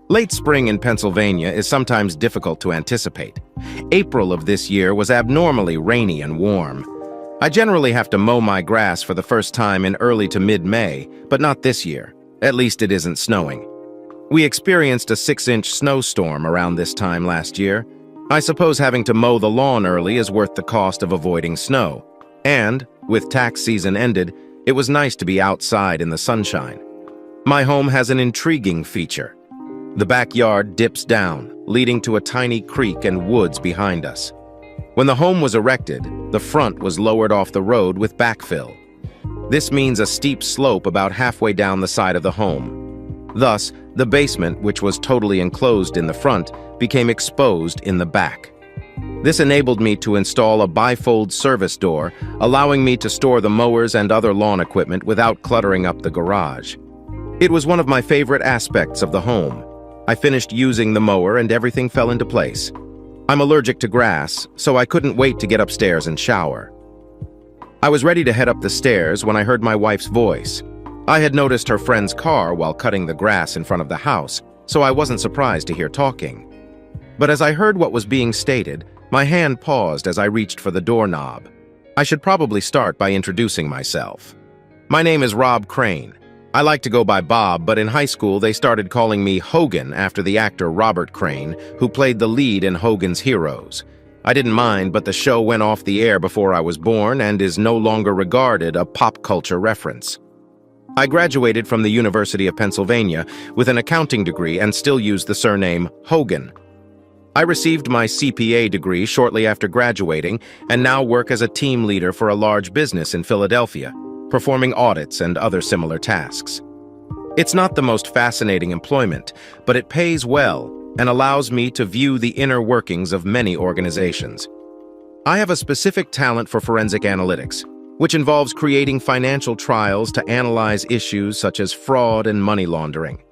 Late spring in Pennsylvania is sometimes difficult to anticipate. April of this year was abnormally rainy and warm. I generally have to mow my grass for the first time in early to mid-May, but not this year. At least it isn't snowing. We experienced a 6-inch snowstorm around this time last year. I suppose having to mow the lawn early is worth the cost of avoiding snow. And, with tax season ended, it was nice to be outside in the sunshine. My home has an intriguing feature. The backyard dips down, leading to a tiny creek and woods behind us. When the home was erected, the front was lowered off the road with backfill. This means a steep slope about halfway down the side of the home. Thus, the basement, which was totally enclosed in the front, became exposed in the back. This enabled me to install a bifold service door, allowing me to store the mowers and other lawn equipment without cluttering up the garage. It was one of my favorite aspects of the home. I finished using the mower and everything fell into place. I'm allergic to grass, so I couldn't wait to get upstairs and shower. I was ready to head up the stairs when I heard my wife's voice. I had noticed her friend's car while cutting the grass in front of the house, so I wasn't surprised to hear talking. But as I heard what was being stated, my hand paused as I reached for the doorknob. I should probably start by introducing myself. My name is Rob Crane. I like to go by Bob, but in high school they started calling me Hogan after the actor Robert Crane, who played the lead in Hogan's Heroes. I didn't mind, but the show went off the air before I was born and is no longer regarded a pop culture reference. I graduated from the University of Pennsylvania with an accounting degree and still use the surname Hogan. I received my CPA degree shortly after graduating and now work as a team leader for a large business in Philadelphia, performing audits and other similar tasks. It's not the most fascinating employment, but it pays well and allows me to view the inner workings of many organizations. I have a specific talent for forensic analytics, which involves creating financial trials to analyze issues such as fraud and money laundering.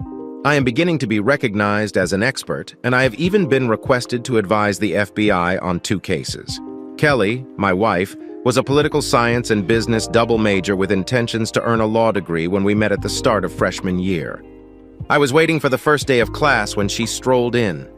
I am beginning to be recognized as an expert, and I have even been requested to advise the FBI on 2 cases. Kelly, my wife, was a political science and business double major with intentions to earn a law degree when we met at the start of freshman year. I was waiting for the first day of class when she strolled in.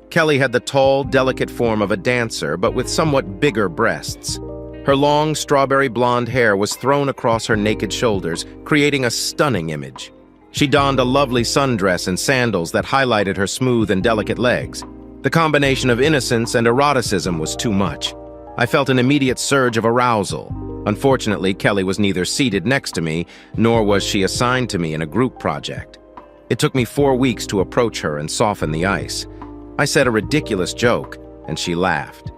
Kelly had the tall, delicate form of a dancer, but with somewhat bigger breasts. Her long, strawberry blonde hair was thrown across her naked shoulders, creating a stunning image. She donned a lovely sundress and sandals that highlighted her smooth and delicate legs. The combination of innocence and eroticism was too much. I felt an immediate surge of arousal. Unfortunately, Kelly was neither seated next to me, nor was she assigned to me in a group project. It took me 4 weeks to approach her and soften the ice. I said a ridiculous joke, and she laughed.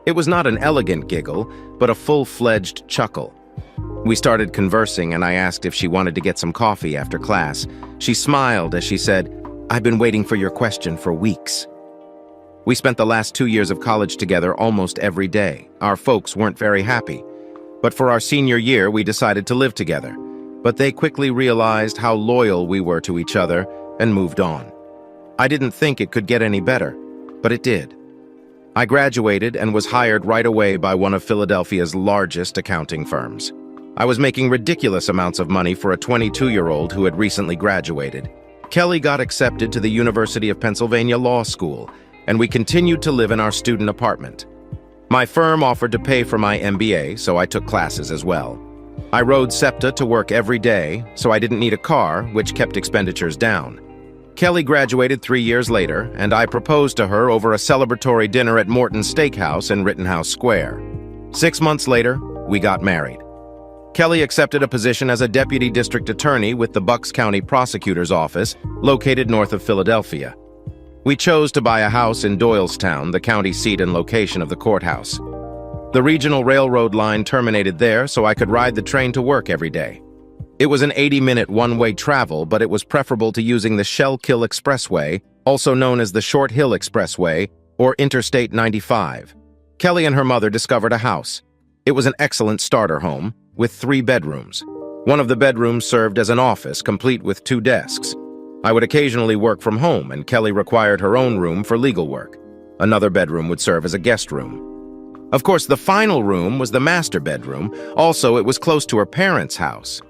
It was not an elegant giggle, but a full-fledged chuckle. We started conversing, and I asked if she wanted to get some coffee after class. She smiled as she said, "I've been waiting for your question for weeks." We spent the last 2 years of college together almost every day. Our folks weren't very happy. But for our senior year, we decided to live together. But they quickly realized how loyal we were to each other and moved on. I didn't think it could get any better, but it did. I graduated and was hired right away by one of Philadelphia's largest accounting firms. I was making ridiculous amounts of money for a 22-year-old who had recently graduated. Kelly got accepted to the University of Pennsylvania Law School, and we continued to live in our student apartment. My firm offered to pay for my MBA, so I took classes as well. I rode SEPTA to work every day, so I didn't need a car, which kept expenditures down. Kelly graduated 3 years later, and I proposed to her over a celebratory dinner at Morton's Steakhouse in Rittenhouse Square. 6 months later, we got married. Kelly accepted a position as a deputy district attorney with the Bucks County Prosecutor's Office, located north of Philadelphia. We chose to buy a house in Doylestown, the county seat and location of the courthouse. The regional railroad line terminated there, so I could ride the train to work every day. It was an 80-minute one-way travel, but it was preferable to using the Shellkill Expressway, also known as the Short Hill Expressway, or Interstate 95. Kelly and her mother discovered a house. It was an excellent starter home, with 3 bedrooms. One of the bedrooms served as an office, complete with 2 desks. I would occasionally work from home, and Kelly required her own room for legal work. Another bedroom would serve as a guest room. Of course, the final room was the master bedroom. Also, it was close to her parents' house.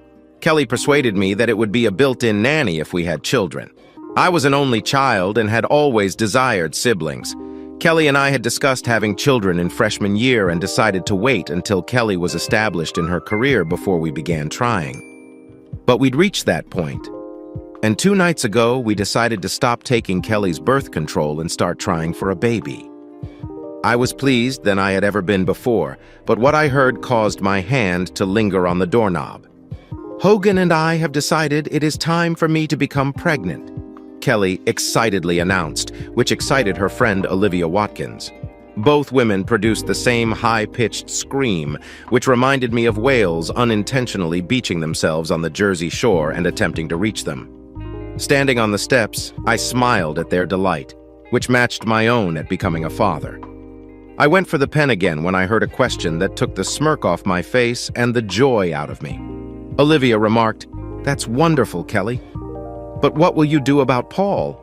Kelly persuaded me that it would be a built-in nanny if we had children. I was an only child and had always desired siblings. Kelly and I had discussed having children in freshman year and decided to wait until Kelly was established in her career before we began trying. But we'd reached that point. And 2 nights ago, we decided to stop taking Kelly's birth control and start trying for a baby. I was pleased than I had ever been before, but what I heard caused my hand to linger on the doorknob. "Hogan and I have decided it is time for me to become pregnant," Kelly excitedly announced, which excited her friend Olivia Watkins. Both women produced the same high-pitched scream, which reminded me of whales unintentionally beaching themselves on the Jersey shore and attempting to reach them. Standing on the steps, I smiled at their delight, which matched my own at becoming a father. I went for the pen again when I heard a question that took the smirk off my face and the joy out of me. Olivia remarked, "That's wonderful, Kelly. But what will you do about Paul?"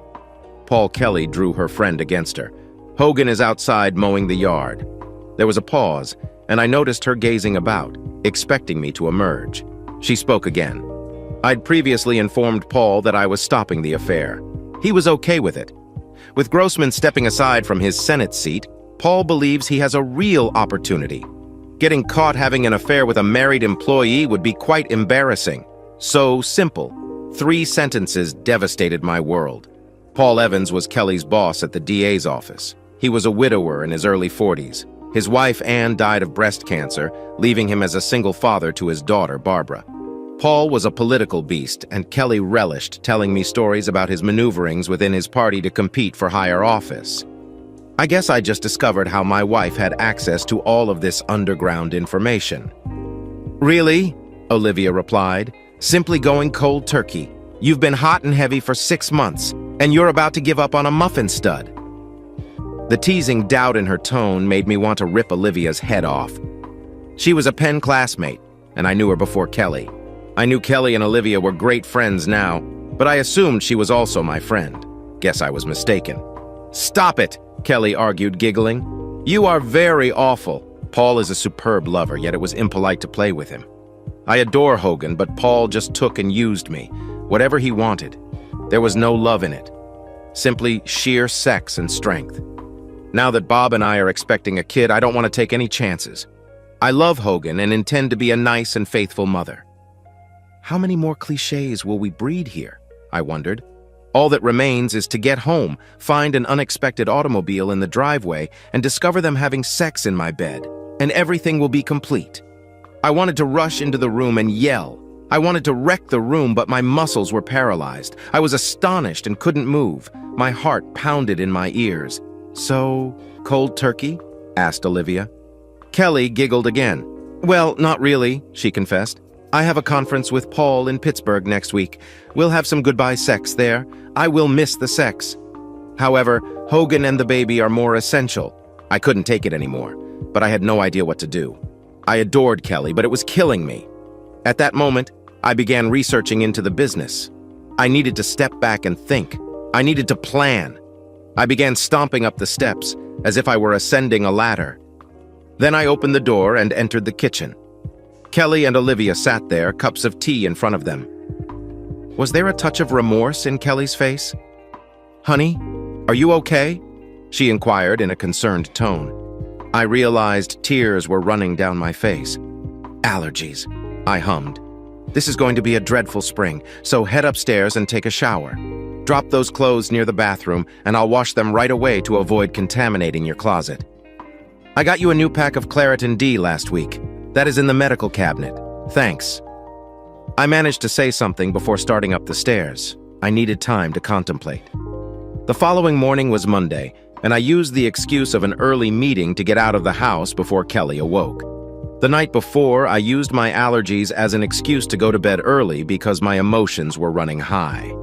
Paul Kelly drew her friend against her. "Hogan is outside mowing the yard." There was a pause, and I noticed her gazing about, expecting me to emerge. She spoke again. I'd previously informed Paul that I was stopping the affair. He was okay with it. With Grossman stepping aside from his Senate seat, Paul believes he has a real opportunity. Getting caught having an affair with a married employee would be quite embarrassing. So simple. 3 sentences devastated my world. Paul Evans was Kelly's boss at the DA's office. He was a widower in his early 40s. His wife, Ann, died of breast cancer, leaving him as a single father to his daughter, Barbara. Paul was a political beast, and Kelly relished telling me stories about his maneuverings within his party to compete for higher office. I guess I just discovered how my wife had access to all of this underground information. "Really?" Olivia replied, "simply going cold turkey. You've been hot and heavy for 6 months, and you're about to give up on a muffin stud." The teasing doubt in her tone made me want to rip Olivia's head off. She was a Penn classmate, and I knew her before Kelly. I knew Kelly and Olivia were great friends now, but I assumed she was also my friend. Guess I was mistaken. "Stop it," Kelly argued, giggling. "You are very awful. Paul is a superb lover, yet it was impolite to play with him. I adore Hogan, but Paul just took and used me. Whatever he wanted. There was no love in it. Simply sheer sex and strength. Now that Bob and I are expecting a kid, I don't want to take any chances. I love Hogan and intend to be a nice and faithful mother." How many more cliches will we breed here? I wondered. All that remains is to get home, find an unexpected automobile in the driveway, and discover them having sex in my bed, and everything will be complete. I wanted to rush into the room and yell. I wanted to wreck the room, but my muscles were paralyzed. I was astonished and couldn't move. My heart pounded in my ears. "So, cold turkey?" asked Olivia. Kelly giggled again. "Well, not really," she confessed. "I have a conference with Paul in Pittsburgh next week. We'll have some goodbye sex there. I will miss the sex. However, Hogan and the baby are more essential." I couldn't take it anymore, but I had no idea what to do. I adored Kelly, but it was killing me. At that moment, I began researching into the business. I needed to step back and think. I needed to plan. I began stomping up the steps, as if I were ascending a ladder. Then I opened the door and entered the kitchen. Kelly and Olivia sat there, cups of tea in front of them. Was there a touch of remorse in Kelly's face? "Honey, are you okay?" she inquired in a concerned tone. I realized tears were running down my face. "Allergies," I hummed. "This is going to be a dreadful spring, so head upstairs and take a shower. Drop those clothes near the bathroom, and I'll wash them right away to avoid contaminating your closet. I got you a new pack of Claritin D last week. That is in the medical cabinet. Thanks." I managed to say something before starting up the stairs. I needed time to contemplate. The following morning was Monday, and I used the excuse of an early meeting to get out of the house before Kelly awoke. The night before, I used my allergies as an excuse to go to bed early because my emotions were running high.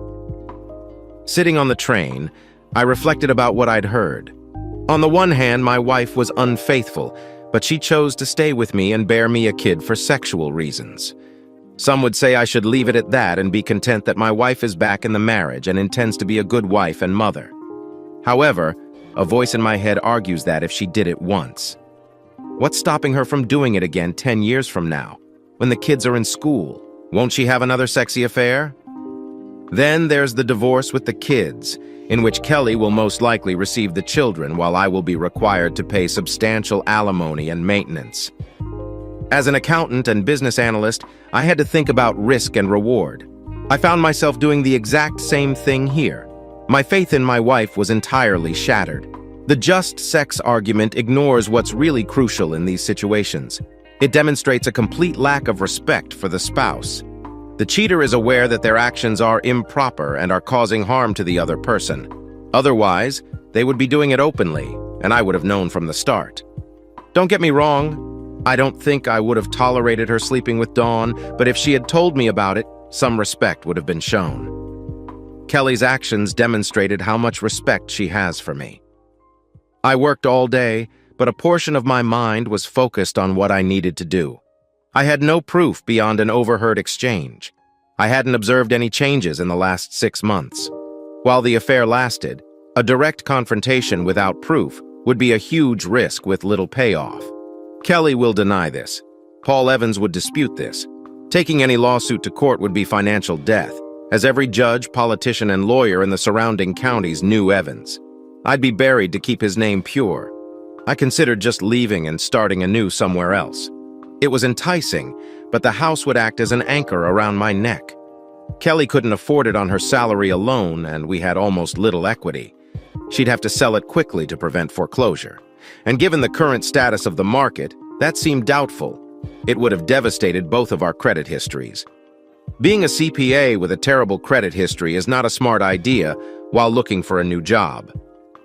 Sitting on the train, I reflected about what I'd heard. On the one hand, my wife was unfaithful, but she chose to stay with me and bear me a kid for sexual reasons. Some would say I should leave it at that and be content that my wife is back in the marriage and intends to be a good wife and mother. However, a voice in my head argues that if she did it once, what's stopping her from doing it again 10 years from now, when the kids are in school? Won't she have another sexy affair? Then there's the divorce with the kids, in which Kelly will most likely receive the children while I will be required to pay substantial alimony and maintenance. As an accountant and business analyst, I had to think about risk and reward. I found myself doing the exact same thing here. My faith in my wife was entirely shattered. The just sex argument ignores what's really crucial in these situations. It demonstrates a complete lack of respect for the spouse. The cheater is aware that their actions are improper and are causing harm to the other person. Otherwise, they would be doing it openly, and I would have known from the start. Don't get me wrong, I don't think I would have tolerated her sleeping with Dawn, but if she had told me about it, some respect would have been shown. Kelly's actions demonstrated how much respect she has for me. I worked all day, but a portion of my mind was focused on what I needed to do. I had no proof beyond an overheard exchange. I hadn't observed any changes in the last 6 months. While the affair lasted, a direct confrontation without proof would be a huge risk with little payoff. Kelly will deny this. Paul Evans would dispute this. Taking any lawsuit to court would be financial death, as every judge, politician, and lawyer in the surrounding counties knew Evans. I'd be buried to keep his name pure. I considered just leaving and starting anew somewhere else. It was enticing, but the house would act as an anchor around my neck. Kelly couldn't afford it on her salary alone, and we had almost little equity. She'd have to sell it quickly to prevent foreclosure. And given the current status of the market, that seemed doubtful. It would have devastated both of our credit histories. Being a CPA with a terrible credit history is not a smart idea while looking for a new job.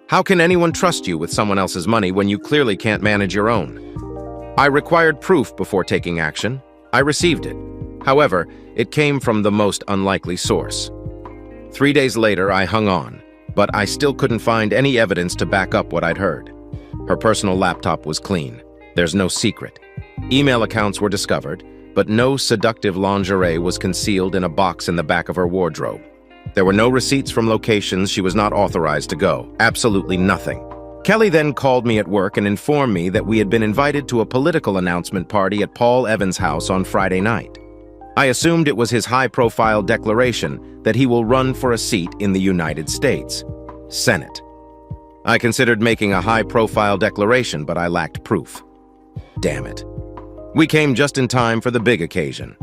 How can anyone trust you with someone else's money when you clearly can't manage your own? I required proof before taking action. I received it. However, it came from the most unlikely source. 3 days later, I hung on, but I still couldn't find any evidence to back up what I'd heard. Her personal laptop was clean. There's no secret. Email accounts were discovered, but no seductive lingerie was concealed in a box in the back of her wardrobe. There were no receipts from locations she was not authorized to go. Absolutely nothing. Kelly then called me at work and informed me that we had been invited to a political announcement party at Paul Evans' house on Friday night. I assumed it was his high-profile declaration that he will run for a seat in the United States Senate. I considered making a high-profile declaration, but I lacked proof. Damn it. We came just in time for the big occasion.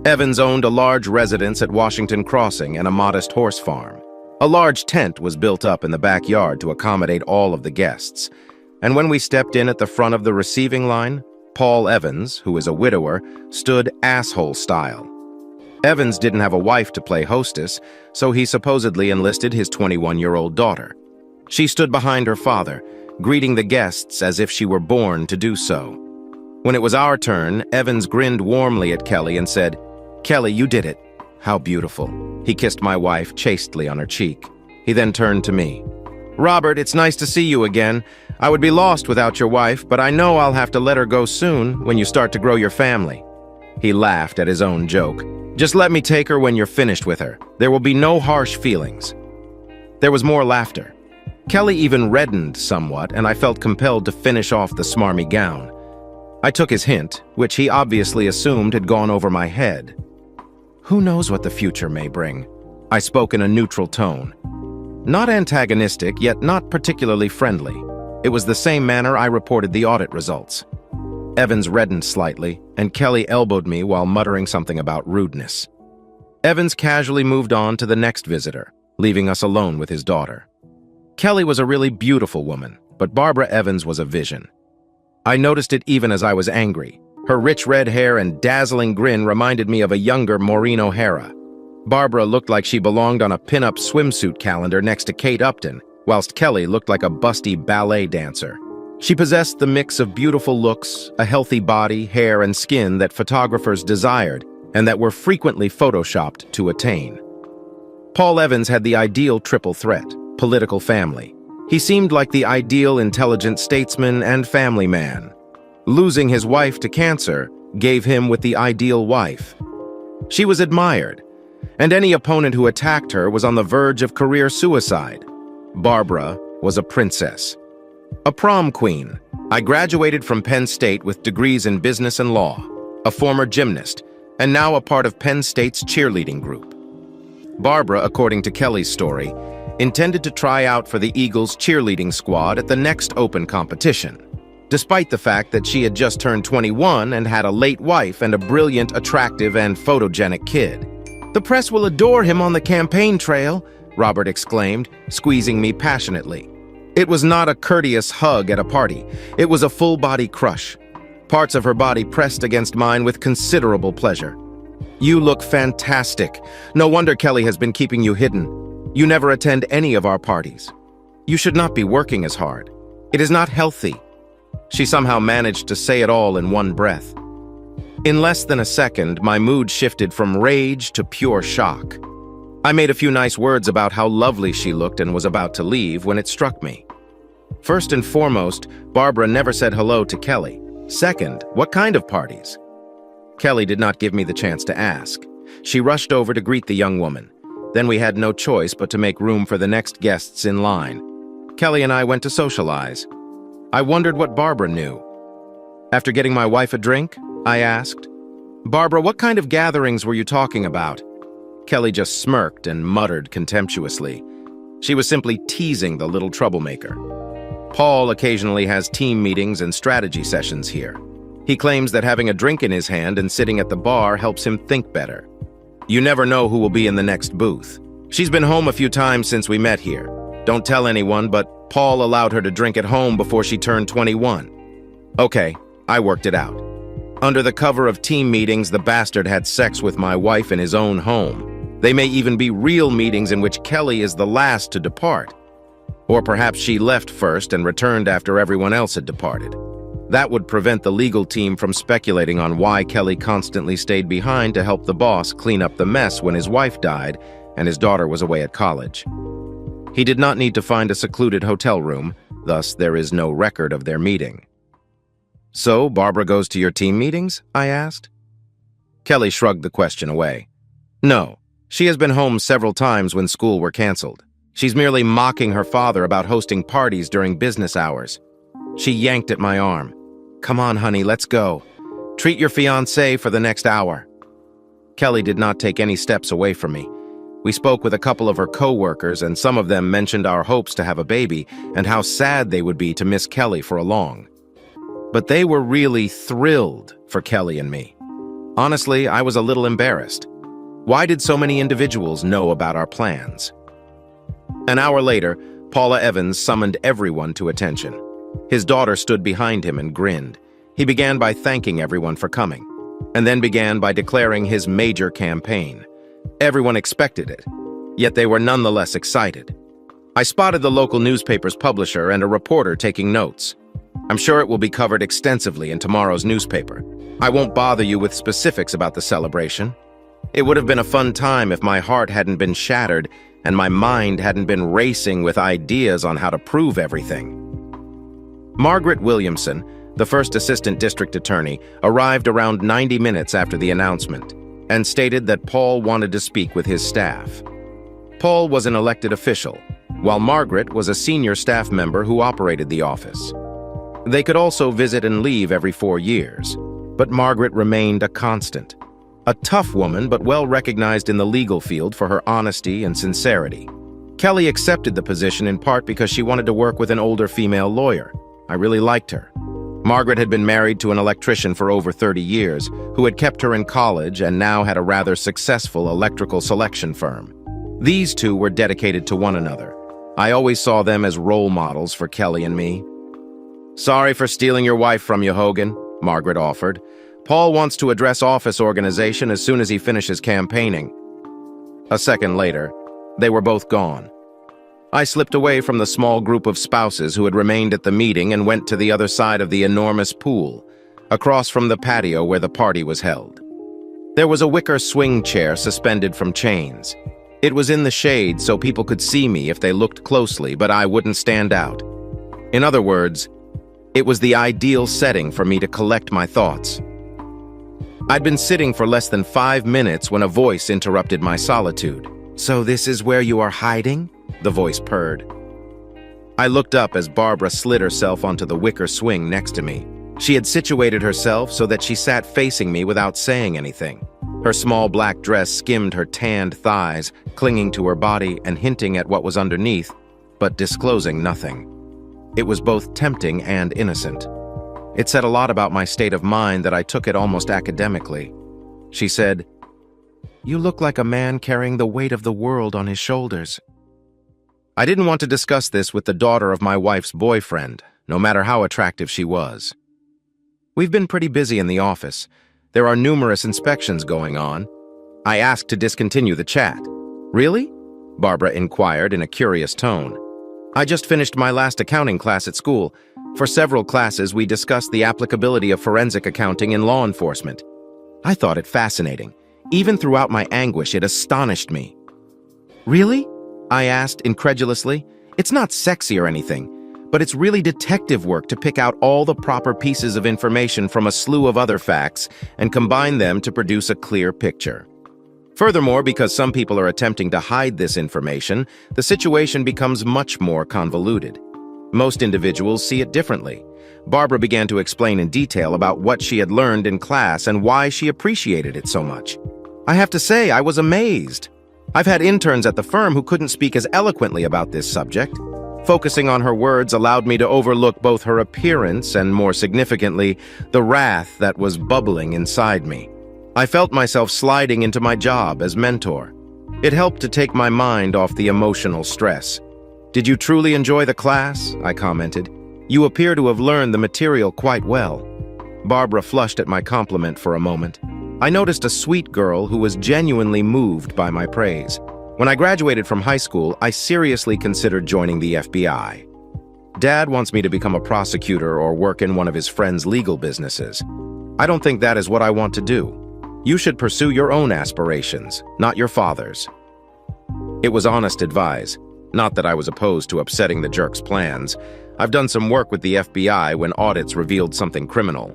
Evans owned a large residence at Washington Crossing and a modest horse farm. A large tent was built up in the backyard to accommodate all of the guests. And when we stepped in at the front of the receiving line, Paul Evans, who is a widower, stood asshole style. Evans didn't have a wife to play hostess, so he supposedly enlisted his 21-year-old daughter. She stood behind her father, greeting the guests as if she were born to do so. When it was our turn, Evans grinned warmly at Kelly and said, "Kelly, you did it. How beautiful." He kissed my wife chastely on her cheek. He then turned to me. "Robert, it's nice to see you again. I would be lost without your wife, but I know I'll have to let her go soon when you start to grow your family." He laughed at his own joke. "Just let me take her when you're finished with her. There will be no harsh feelings." There was more laughter. Kelly even reddened somewhat, and I felt compelled to finish off the smarmy gown. I took his hint, which he obviously assumed had gone over my head. Who knows what the future may bring? I spoke in a neutral tone. Not antagonistic, yet not particularly friendly. It was the same manner I reported the audit results. Evans reddened slightly, and Kelly elbowed me while muttering something about rudeness. Evans casually moved on to the next visitor, leaving us alone with his daughter. Kelly was a really beautiful woman, but Barbara Evans was a vision. I noticed it even as I was angry. Her rich red hair and dazzling grin reminded me of a younger Maureen O'Hara. Barbara looked like she belonged on a pin-up swimsuit calendar next to Kate Upton, whilst Kelly looked like a busty ballet dancer. She possessed the mix of beautiful looks, a healthy body, hair, and skin that photographers desired, and that were frequently photoshopped to attain. Paul Evans had the ideal triple threat: political family. He seemed like the ideal intelligent statesman and family man. Losing his wife to cancer gave him with the ideal wife. She was admired, and any opponent who attacked her was on the verge of career suicide. Barbara was a princess. A prom queen. I graduated from Penn State with degrees in business and law, a former gymnast, and now a part of Penn State's cheerleading group. Barbara, according to Kelly's story, intended to try out for the Eagles cheerleading squad at the next open competition, despite the fact that she had just turned 21 and had a late wife and a brilliant, attractive, and photogenic kid. "The press will adore him on the campaign trail," Robert exclaimed, squeezing me passionately. It was not a courteous hug at a party. It was a full-body crush. Parts of her body pressed against mine with considerable pleasure. "You look fantastic. No wonder Kelly has been keeping you hidden. You never attend any of our parties. You should not be working as hard. It is not healthy." She somehow managed to say it all in one breath. In less than a second, my mood shifted from rage to pure shock. I made a few nice words about how lovely she looked and was about to leave when it struck me. First and foremost, Barbara never said hello to Kelly. Second, what kind of parties? Kelly did not give me the chance to ask. She rushed over to greet the young woman. Then we had no choice but to make room for the next guests in line. Kelly and I went to socialize. I wondered what Barbara knew. After getting my wife a drink, I asked, "Barbara, what kind of gatherings were you talking about?" Kelly just smirked and muttered contemptuously. She was simply teasing the little troublemaker. "Paul occasionally has team meetings and strategy sessions here. He claims that having a drink in his hand and sitting at the bar helps him think better. You never know who will be in the next booth. She's been home a few times since we met here. Don't tell anyone, but Paul allowed her to drink at home before she turned 21. Okay, I worked it out. Under the cover of team meetings, the bastard had sex with my wife in his own home. They may even be real meetings in which Kelly is the last to depart. Or perhaps she left first and returned after everyone else had departed. That would prevent the legal team from speculating on why Kelly constantly stayed behind to help the boss clean up the mess when his wife died and his daughter was away at college. He did not need to find a secluded hotel room, thus there is no record of their meeting. So, Barbara goes to your team meetings? I asked. Kelly shrugged the question away. No, she has been home several times when school were canceled. She's merely mocking her father about hosting parties during business hours. She yanked at my arm. Come on, honey, let's go. Treat your fiancé for the next hour. Kelly did not take any steps away from me. We spoke with a couple of her co-workers, and some of them mentioned our hopes to have a baby and how sad they would be to miss Kelly for long. But they were really thrilled for Kelly and me. Honestly, I was a little embarrassed. Why did so many individuals know about our plans? An hour later, Paula Evans summoned everyone to attention. His daughter stood behind him and grinned. He began by thanking everyone for coming, and then began by declaring his major campaign. Everyone expected it, yet they were nonetheless excited. I spotted the local newspaper's publisher and a reporter taking notes. I'm sure it will be covered extensively in tomorrow's newspaper. I won't bother you with specifics about the celebration. It would have been a fun time if my heart hadn't been shattered and my mind hadn't been racing with ideas on how to prove everything. Margaret Williamson, the first assistant district attorney, arrived around 90 minutes after the announcement and stated that Paul wanted to speak with his staff. Paul was an elected official, while Margaret was a senior staff member who operated the office. They could also visit and leave every 4 years, but Margaret remained a constant. A tough woman, but well recognized in the legal field for her honesty and sincerity. Kelly accepted the position in part because she wanted to work with an older female lawyer. I really liked her. Margaret had been married to an electrician for over 30 years, who had kept her in college and now had a rather successful electrical selection firm. These two were dedicated to one another. I always saw them as role models for Kelly and me. Sorry for stealing your wife from you, Hogan, Margaret offered. Paul wants to address office organization as soon as he finishes campaigning. A second later, they were both gone. I slipped away from the small group of spouses who had remained at the meeting and went to the other side of the enormous pool, across from the patio where the party was held. There was a wicker swing chair suspended from chains. It was in the shade so people could see me if they looked closely, but I wouldn't stand out. In other words, it was the ideal setting for me to collect my thoughts. I'd been sitting for less than 5 minutes when a voice interrupted my solitude. So this is where you are hiding? The voice purred. I looked up as Barbara slid herself onto the wicker swing next to me. She had situated herself so that she sat facing me without saying anything. Her small black dress skimmed her tanned thighs, clinging to her body and hinting at what was underneath, but disclosing nothing. It was both tempting and innocent. It said a lot about my state of mind that I took it almost academically. She said, "You look like a man carrying the weight of the world on his shoulders." I didn't want to discuss this with the daughter of my wife's boyfriend, no matter how attractive she was. We've been pretty busy in the office. There are numerous inspections going on. I asked to discontinue the chat. "Really?" Barbara inquired in a curious tone. "I just finished my last accounting class at school. For several classes, we discussed the applicability of forensic accounting in law enforcement. I thought it fascinating. Even throughout my anguish, it astonished me." "Really?" I asked incredulously. "It's not sexy or anything, but it's really detective work to pick out all the proper pieces of information from a slew of other facts and combine them to produce a clear picture. Furthermore, because some people are attempting to hide this information, the situation becomes much more convoluted. Most individuals see it differently." Barbara began to explain in detail about what she had learned in class and why she appreciated it so much. I have to say, I was amazed. I've had interns at the firm who couldn't speak as eloquently about this subject. Focusing on her words allowed me to overlook both her appearance and, more significantly, the wrath that was bubbling inside me. I felt myself sliding into my job as mentor. It helped to take my mind off the emotional stress. "Did you truly enjoy the class?" I commented. "You appear to have learned the material quite well." Barbara flushed at my compliment for a moment. I noticed a sweet girl who was genuinely moved by my praise. When I graduated from high school, I seriously considered joining the FBI. Dad wants me to become a prosecutor or work in one of his friend's legal businesses. I don't think that is what I want to do. You should pursue your own aspirations, not your father's. It was honest advice. Not that I was opposed to upsetting the jerk's plans. I've done some work with the FBI when audits revealed something criminal.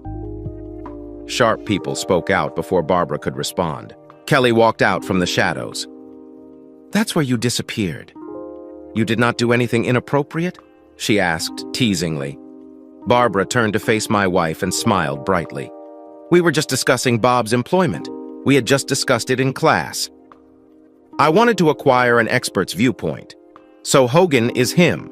Sharp people spoke out before Barbara could respond. Kelly walked out from the shadows. "That's where you disappeared. You did not do anything inappropriate?" she asked teasingly. Barbara turned to face my wife and smiled brightly. "We were just discussing Bob's employment. We had just discussed it in class. I wanted to acquire an expert's viewpoint. So Hogan is him."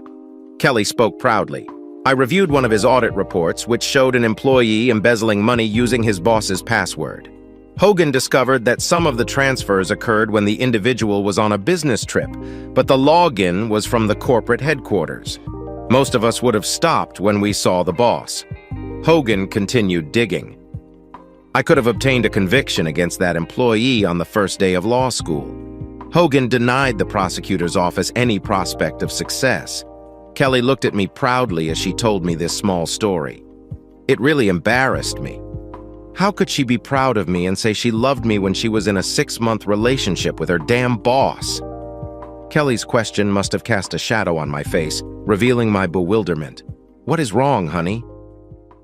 Kelly spoke proudly. "I reviewed one of his audit reports, which showed an employee embezzling money using his boss's password. Hogan discovered that some of the transfers occurred when the individual was on a business trip, but the login was from the corporate headquarters. Most of us would have stopped when we saw the boss." Hogan continued digging. "I could have obtained a conviction against that employee on the first day of law school." Hogan denied the prosecutor's office any prospect of success. Kelly looked at me proudly as she told me this small story. It really embarrassed me. How could she be proud of me and say she loved me when she was in a 6-month relationship with her damn boss? Kelly's question must have cast a shadow on my face, revealing my bewilderment. "What is wrong, honey?"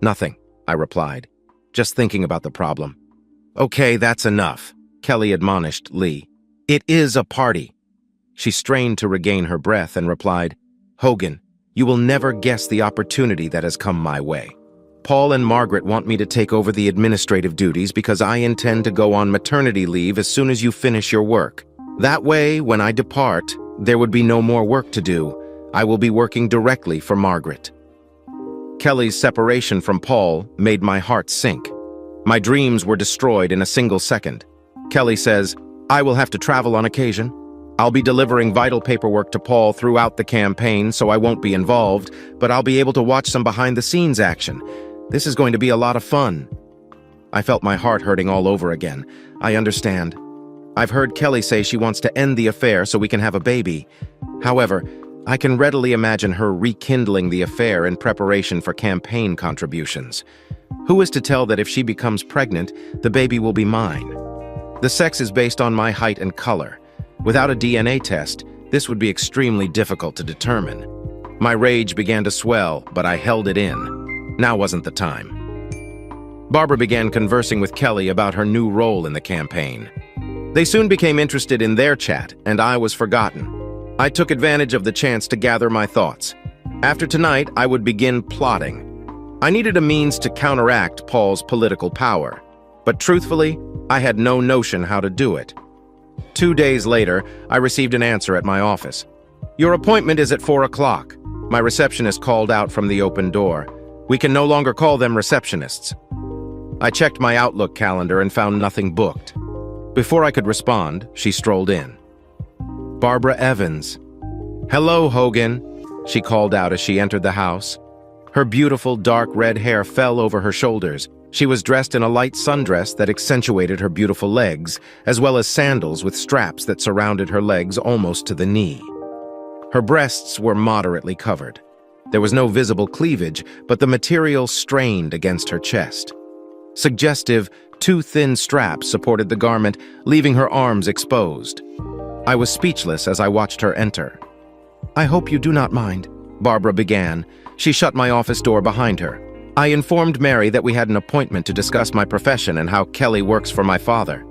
"Nothing," I replied, just thinking about the problem. "Okay, that's enough," Kelly admonished Lee. "It is a party." She strained to regain her breath and replied, "Hogan, you will never guess the opportunity that has come my way. Paul and Margaret want me to take over the administrative duties because I intend to go on maternity leave as soon as you finish your work. That way, when I depart, there would be no more work to do. I will be working directly for Margaret." Kelly's separation from Paul made my heart sink. My dreams were destroyed in a single second. Kelly says, "I will have to travel on occasion. I'll be delivering vital paperwork to Paul throughout the campaign, so I won't be involved, but I'll be able to watch some behind-the-scenes action. This is going to be a lot of fun." I felt my heart hurting all over again. I understand. I've heard Kelly say she wants to end the affair so we can have a baby. However, I can readily imagine her rekindling the affair in preparation for campaign contributions. Who is to tell that if she becomes pregnant, the baby will be mine? The sex is based on my height and color. Without a DNA test, this would be extremely difficult to determine. My rage began to swell, but I held it in. Now wasn't the time. Barbara began conversing with Kelly about her new role in the campaign. They soon became interested in their chat, and I was forgotten. I took advantage of the chance to gather my thoughts. After tonight, I would begin plotting. I needed a means to counteract Paul's political power. But truthfully, I had no notion how to do it. 2 days later, I received an answer at my office. "Your appointment is at 4 o'clock. My receptionist called out from the open door. We can no longer call them receptionists." I checked my Outlook calendar and found nothing booked. Before I could respond, she strolled in. "Barbara Evans." "Hello, Hogan," she called out as she entered the house. Her beautiful dark red hair fell over her shoulders. She was dressed in a light sundress that accentuated her beautiful legs, as well as sandals with straps that surrounded her legs almost to the knee. Her breasts were moderately covered. There was no visible cleavage, but the material strained against her chest. Suggestive, two thin straps supported the garment, leaving her arms exposed. I was speechless as I watched her enter. "I hope you do not mind," Barbara began. She shut my office door behind her. I informed Mary that we had an appointment to discuss my profession and how Kelly works for my father.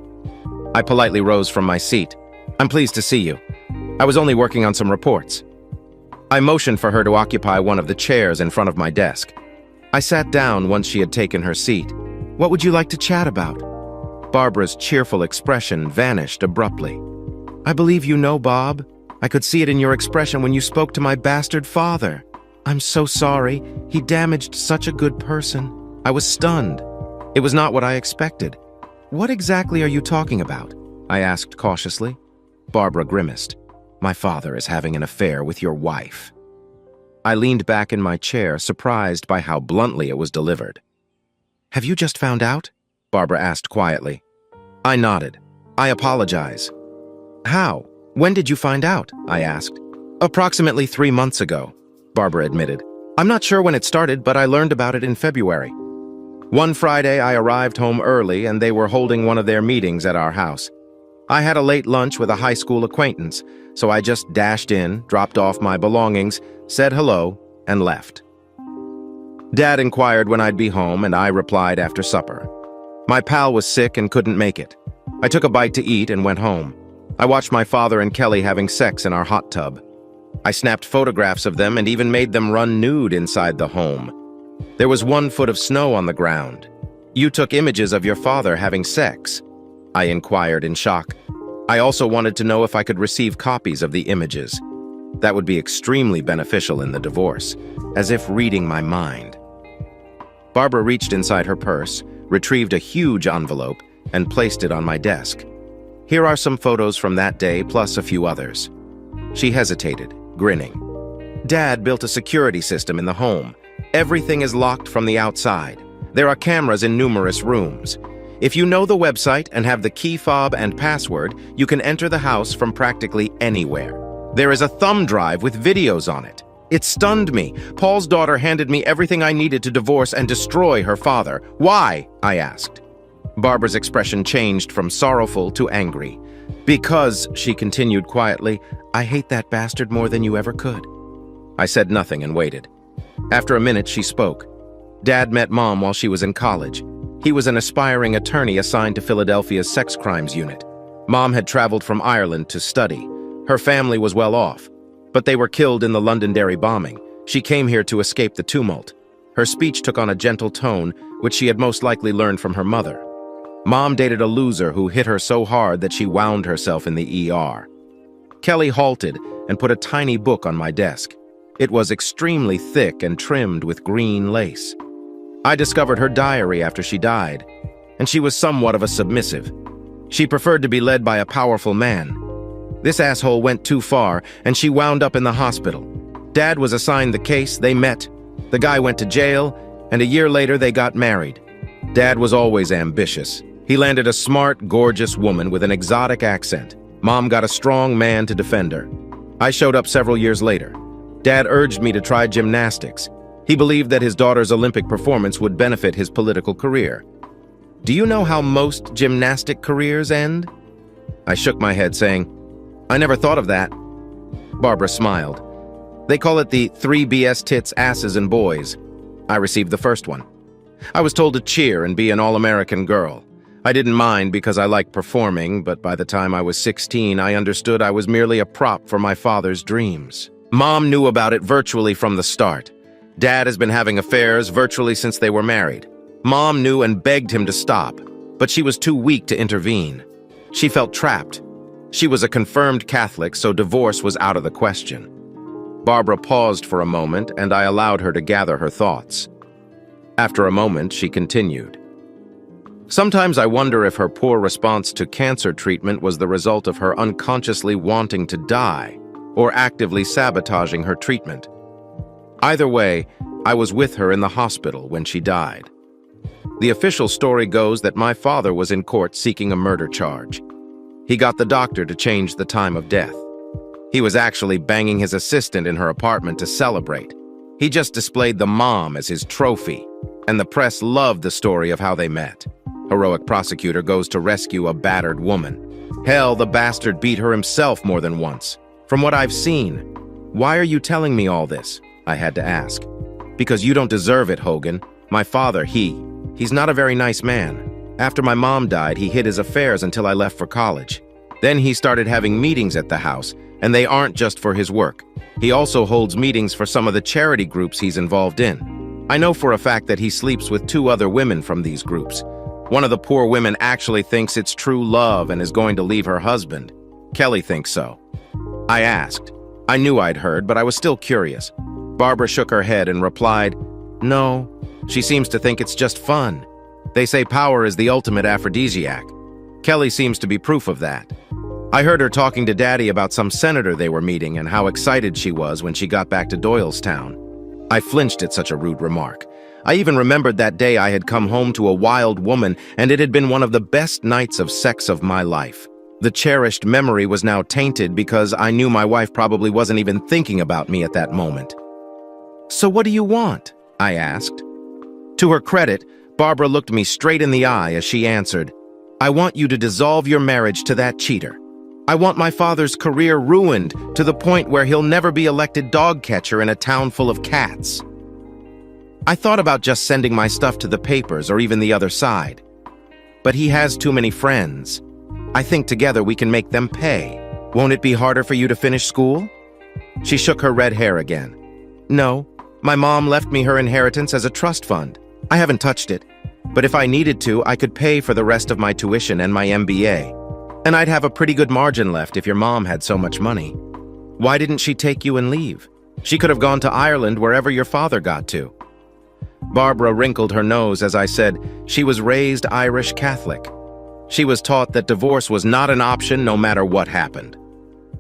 I politely rose from my seat. "I'm pleased to see you. I was only working on some reports." I motioned for her to occupy one of the chairs in front of my desk. I sat down once she had taken her seat. "What would you like to chat about?" Barbara's cheerful expression vanished abruptly. "I believe you know Bob. I could see it in your expression when you spoke to my bastard father. I'm so sorry. He damaged such a good person." I was stunned. It was not what I expected. "What exactly are you talking about?" I asked cautiously. Barbara grimaced. "My father is having an affair with your wife." I leaned back in my chair, surprised by how bluntly it was delivered. "Have you just found out?" Barbara asked quietly. I nodded. "I apologize." "How? When did you find out?" I asked. "Approximately 3 months ago," Barbara admitted. "I'm not sure when it started, but I learned about it in February. One Friday, I arrived home early, and they were holding one of their meetings at our house. I had a late lunch with a high school acquaintance, so I just dashed in, dropped off my belongings, said hello, and left. Dad inquired when I'd be home, and I replied after supper. My pal was sick and couldn't make it. I took a bite to eat and went home. I watched my father and Kelly having sex in our hot tub. I snapped photographs of them and even made them run nude inside the home. There was 1 foot of snow on the ground. "You took images of your father having sex?" I inquired in shock. I also wanted to know if I could receive copies of the images. That would be extremely beneficial in the divorce, as if reading my mind. Barbara reached inside her purse, retrieved a huge envelope, and placed it on my desk. "Here are some photos from that day, plus a few others." She hesitated, grinning. "Dad built a security system in the home. Everything is locked from the outside. There are cameras in numerous rooms. If you know the website and have the key fob and password, you can enter the house from practically anywhere. There is a thumb drive with videos on it. It stunned me. Paul's daughter handed me everything I needed to divorce and destroy her father. Why?" I asked. Barbara's expression changed from sorrowful to angry. "Because," she continued quietly, "I hate that bastard more than you ever could." I said nothing and waited. After a minute, she spoke. "Dad met Mom while she was in college. He was an aspiring attorney assigned to Philadelphia's sex crimes unit. Mom had traveled from Ireland to study. Her family was well off, but they were killed in the Londonderry bombing. She came here to escape the tumult." Her speech took on a gentle tone, which she had most likely learned from her mother. "Mom dated a loser who hit her so hard that she wound herself in the ER." Kelly halted and put a tiny book on my desk. It was extremely thick and trimmed with green lace. I discovered her diary after she died, and she was somewhat of a submissive. She preferred to be led by a powerful man. This asshole went too far, and she wound up in the hospital. Dad was assigned the case, they met. The guy went to jail, and a year later they got married. Dad was always ambitious. He landed a smart, gorgeous woman with an exotic accent. Mom got a strong man to defend her. I showed up several years later. Dad urged me to try gymnastics. He believed that his daughter's Olympic performance would benefit his political career. Do you know how most gymnastic careers end? I shook my head, saying, "I never thought of that." Barbara smiled. "They call it the 3 BS tits, asses, and boys." I received the first one. I was told to cheer and be an all-American girl. I didn't mind because I liked performing, but by the time I was 16, I understood I was merely a prop for my father's dreams. Mom knew about it virtually from the start. Dad has been having affairs virtually since they were married. Mom knew and begged him to stop. but she was too weak to intervene. She felt trapped. She was a confirmed Catholic, so divorce was out of the question. Barbara paused for a moment, and I allowed her to gather her thoughts. After a moment, she continued. Sometimes I wonder if her poor response to cancer treatment was the result of her unconsciously wanting to die or actively sabotaging her treatment. Either way, I was with her in the hospital when she died. The official story goes that my father was in court seeking a murder charge. He got the doctor to change the time of death. He was actually banging his assistant in her apartment to celebrate. He just displayed the mom as his trophy, and the press loved the story of how they met. Heroic prosecutor goes to rescue a battered woman. Hell, the bastard beat her himself more than once. From what I've seen. Why are you telling me all this? I had to ask. Because you don't deserve it, Hogan. My father, he's not a very nice man. After my mom died, he hid his affairs until I left for college. Then he started having meetings at the house, and they aren't just for his work. He also holds meetings for some of the charity groups he's involved in. I know for a fact that he sleeps with 2 other women from these groups. One of the poor women actually thinks it's true love and is going to leave her husband. Kelly thinks so. I asked. I knew I'd heard, but I was still curious. Barbara shook her head and replied, "No, she seems to think it's just fun. They say power is the ultimate aphrodisiac. Kelly seems to be proof of that. I heard her talking to Daddy about some senator they were meeting and how excited she was when she got back to Doylestown." I flinched at such a rude remark. I even remembered that day I had come home to a wild woman, and it had been one of the best nights of sex of my life. The cherished memory was now tainted because I knew my wife probably wasn't even thinking about me at that moment. "So what do you want?" I asked. To her credit, Barbara looked me straight in the eye as she answered, "I want you to dissolve your marriage to that cheater. I want my father's career ruined to the point where he'll never be elected dog catcher in a town full of cats." I thought about just sending my stuff to the papers or even the other side. But he has too many friends. I think together we can make them pay. Won't it be harder for you to finish school? She shook her red hair again. "No, my mom left me her inheritance as a trust fund. I haven't touched it. But if I needed to, I could pay for the rest of my tuition and my MBA. And I'd have a pretty good margin left if your mom had so much money. Why didn't she take you and leave? She could have gone to Ireland wherever your father got to." Barbara wrinkled her nose as I said she was raised Irish Catholic. She was taught that divorce was not an option no matter what happened.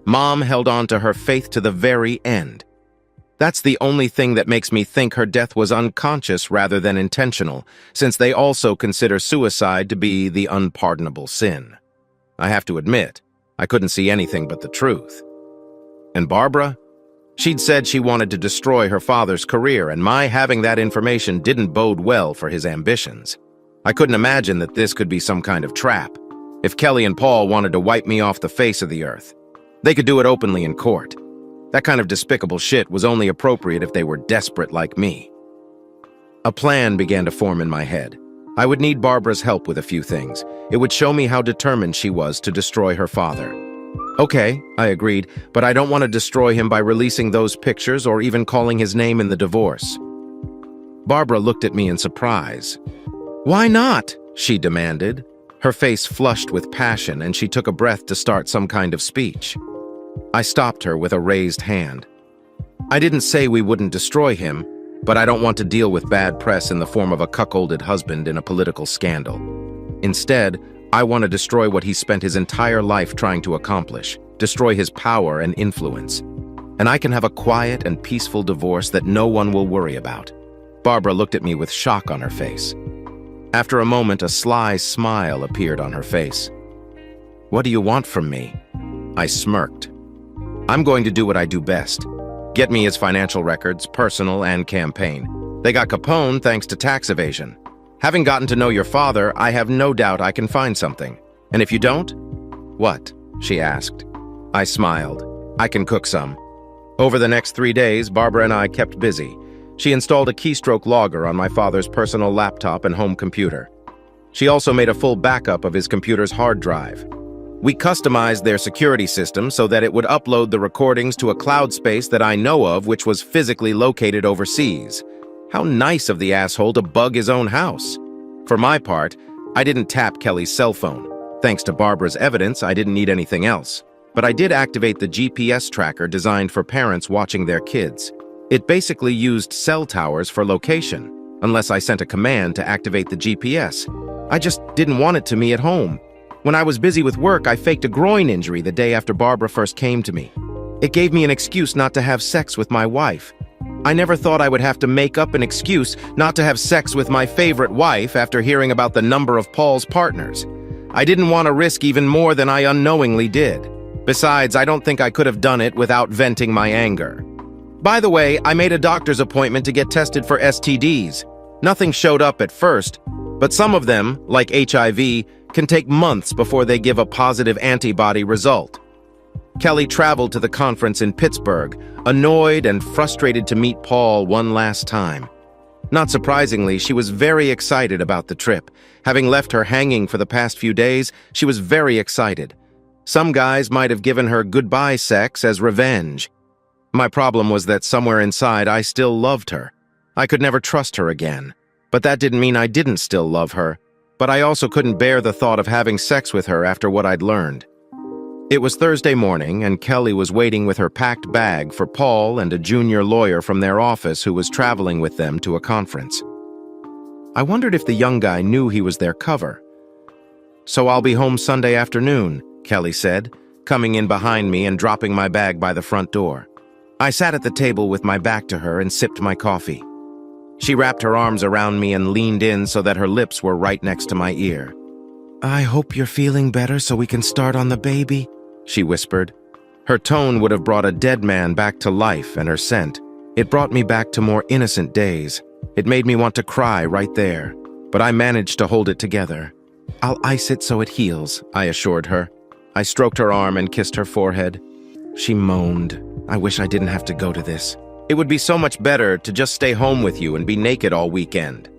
Mom held on to her faith to the very end. That's the only thing that makes me think her death was unconscious rather than intentional, since they also consider suicide to be the unpardonable sin. I have to admit, I couldn't see anything but the truth. And Barbara? She'd said she wanted to destroy her father's career, and my having that information didn't bode well for his ambitions. I couldn't imagine that this could be some kind of trap. If Kelly and Paul wanted to wipe me off the face of the earth, they could do it openly in court. That kind of despicable shit was only appropriate if they were desperate like me. A plan began to form in my head. I would need Barbara's help with a few things. It would show me how determined she was to destroy her father. Okay, I agreed, but I don't want to destroy him by releasing those pictures or even calling his name in the divorce. Barbara looked at me in surprise. "Why not?" she demanded. Her face flushed with passion, and she took a breath to start some kind of speech. I stopped her with a raised hand. "I didn't say we wouldn't destroy him, but I don't want to deal with bad press in the form of a cuckolded husband in a political scandal. Instead, I want to destroy what he spent his entire life trying to accomplish, destroy his power and influence. And I can have a quiet and peaceful divorce that no one will worry about." Barbara looked at me with shock on her face. After a moment, a sly smile appeared on her face. "What do you want from me?" I smirked. "I'm going to do what I do best. Get me his financial records, personal and campaign. They got Capone thanks to tax evasion. Having gotten to know your father, I have no doubt I can find something. And if you don't?" "What?" she asked. I smiled. "I can cook some." Over the next 3 days, Barbara and I kept busy. She installed a keystroke logger on my father's personal laptop and home computer. She also made a full backup of his computer's hard drive. We customized their security system so that it would upload the recordings to a cloud space that I know of, which was physically located overseas. How nice of the asshole to bug his own house. For my part, I didn't tap Kelly's cell phone. Thanks to Barbara's evidence, I didn't need anything else. But I did activate the GPS tracker designed for parents watching their kids. It basically used cell towers for location, unless I sent a command to activate the GPS. I just didn't want it to me at home. When I was busy with work, I faked a groin injury the day after Barbara first came to me. It gave me an excuse not to have sex with my wife. I never thought I would have to make up an excuse not to have sex with my favorite wife after hearing about the number of Paul's partners. I didn't want to risk even more than I unknowingly did. Besides, I don't think I could have done it without venting my anger. By the way, I made a doctor's appointment to get tested for STDs. Nothing showed up at first, but some of them, like HIV, can take months before they give a positive antibody result. Kelly traveled to the conference in Pittsburgh, annoyed and frustrated to meet Paul one last time. Not surprisingly, she was very excited about the trip. Having left her hanging for the past few days, she was very excited. Some guys might have given her goodbye sex as revenge. My problem was that somewhere inside I still loved her. I could never trust her again. But that didn't mean I didn't still love her. But I also couldn't bear the thought of having sex with her after what I'd learned. It was Thursday morning, and Kelly was waiting with her packed bag for Paul and a junior lawyer from their office who was traveling with them to a conference. I wondered if the young guy knew he was their cover. "So I'll be home Sunday afternoon," Kelly said, coming in behind me and dropping my bag by the front door. I sat at the table with my back to her and sipped my coffee. She wrapped her arms around me and leaned in so that her lips were right next to my ear. "I hope you're feeling better so we can start on the baby," she whispered. Her tone would have brought a dead man back to life, and her scent. It brought me back to more innocent days. It made me want to cry right there, but I managed to hold it together. "I'll ice it so it heals," I assured her. I stroked her arm and kissed her forehead. She moaned. "I wish I didn't have to go to this. It would be so much better to just stay home with you and be naked all weekend."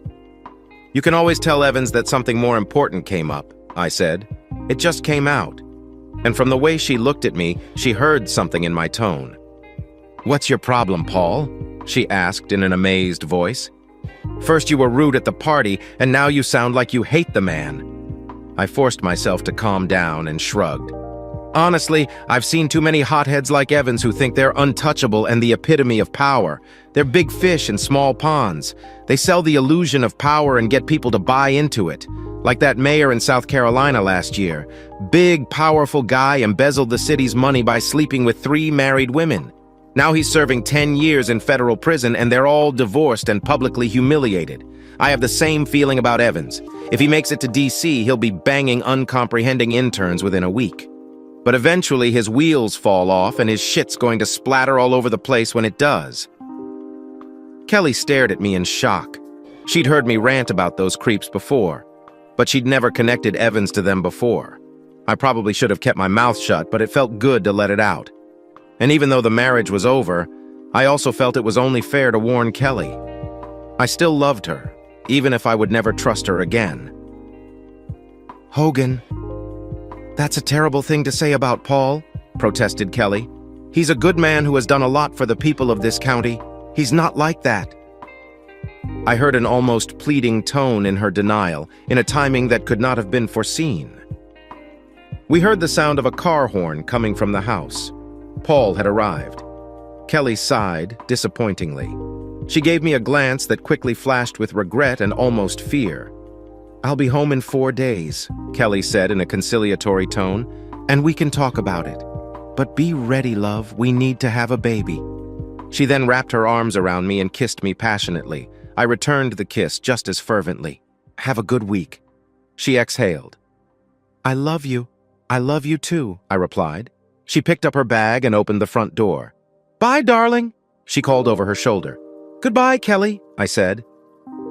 "You can always tell Evans that something more important came up," I said. "It just came out." And from the way she looked at me, she heard something in my tone. "What's your problem, Paul?" she asked in an amazed voice. "First you were rude at the party, and now you sound like you hate the man." I forced myself to calm down and shrugged. "Honestly, I've seen too many hotheads like Evans who think they're untouchable and the epitome of power. They're big fish in small ponds. They sell the illusion of power and get people to buy into it. Like that mayor in South Carolina last year. Big, powerful guy embezzled the city's money by sleeping with 3 married women. Now he's serving 10 years in federal prison, and they're all divorced and publicly humiliated. I have the same feeling about Evans. If he makes it to DC, he'll be banging uncomprehending interns within a week. But eventually his wheels fall off and his shit's going to splatter all over the place when it does." Kelly stared at me in shock. She'd heard me rant about those creeps before, but she'd never connected Evans to them before. I probably should have kept my mouth shut, but it felt good to let it out. And even though the marriage was over, I also felt it was only fair to warn Kelly. I still loved her, even if I would never trust her again. "Hogan, that's a terrible thing to say about Paul," protested Kelly. "He's a good man who has done a lot for the people of this county. He's not like that." I heard an almost pleading tone in her denial, in a timing that could not have been foreseen. We heard the sound of a car horn coming from the house. Paul had arrived. Kelly sighed disappointingly. She gave me a glance that quickly flashed with regret and almost fear. "I'll be home in 4 days," Kelly said in a conciliatory tone, "and we can talk about it. But be ready, love. We need to have a baby." She then wrapped her arms around me and kissed me passionately. I returned the kiss just as fervently. "Have a good week." She exhaled. "I love you. I love you too," I replied. She picked up her bag and opened the front door. "Bye, darling," she called over her shoulder. "Goodbye, Kelly," I said.